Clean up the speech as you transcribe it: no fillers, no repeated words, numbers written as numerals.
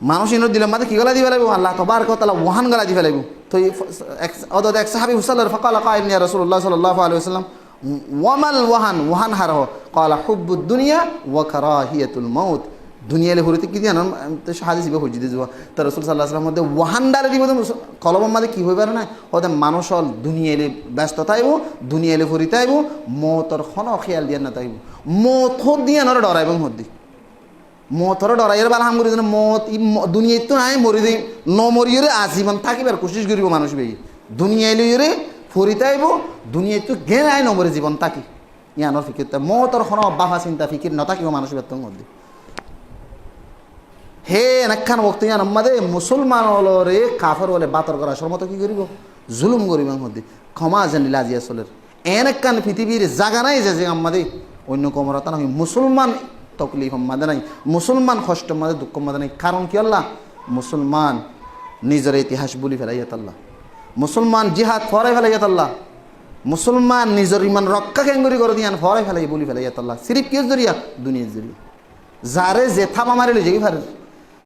মানুষ ইনো দিলে মাঝে কি গলা দিবে লাগবো আল্লাহ তবারক ওয়া তাআলা ওয়াহান গলা দিবে লাগবো তো অদদ এক সাহাবী হুসাল্লাহ ফাকালা কাইল ইয়া রাসূলুল্লাহ সাল্লাল্লাহু আলাইহি ওয়াসাল্লাম ওয়ামাল ওয়াহান হারহ ক্বালা হুব্বুদ দুনিয়া ওয়া কারাহিয়াতুল মাউত দুনিয়ালে হরিতে কি জানো তো হাদিস ইবে হজি দিবা তো রাসূল সাল্লাল্লাহু আলাইহি ওয়াসাল্লাম মধ্যে ওয়াহান ডালে দিব কলমের মধ্যে কি হইবার না ওদে মানুষ হল দুনিয়ালে ব্যস্ততা আইব দুনিয়ালে হরিতে আইব মওতর খন খেয়াল দিয়া না তাইব মওত হদ দিয়া নরে ডরাইব হদ্দি মতর ডরাইয়ের বাল হাম করি মত দুনিয়ায় তো নাই মরি দিই ন মরিয়ে আজীবন থাকিবার কোশিশ করিব মানুষ বেই দুনিয়ায় লইরে ফরিতে আইব দুনিয়ায় তো গে নাই নমরে জীবন থাকি ইয়ানোর ফিকির মতর খন বাহা চিন্তা ফিকির নথাকিব মানুষ বেতন মধ্যে হে এনাখান বক্ত ইয়ান আমাদের মুসলমান হলরে কাফর হলে বাতর করা মতো কি করিব জুলুম করিব মধ্যে ক্ষমা জানিলা আজিয়া চলের এনাখান পৃথিবীর জায়গা নাই যে আমাদের অন্য কমরতা নয় মুসলমান তকলিফ মাদে নাই মুসলমান কষ্ট মাদে দুঃখ মাদে নাই কারণ কি আল্লাহ মুসলমান নিজের ইতিহাস বলি ফেলাইয়াত আল্লাহ মুসলমান জিহাদ ফরাই ফেলাইয়াত আল্লাহ মুসলমান নিজের ইমান রক্ষা কেঙ্গুরি করে দিয়ান ফরাই ফেলাই বলি ফেলাইয়াত আল্লাহ সিরিফ কিস জরিয়া দুনিয়ার জরিয়া যারে যে থামা মারিলে যেই ফারে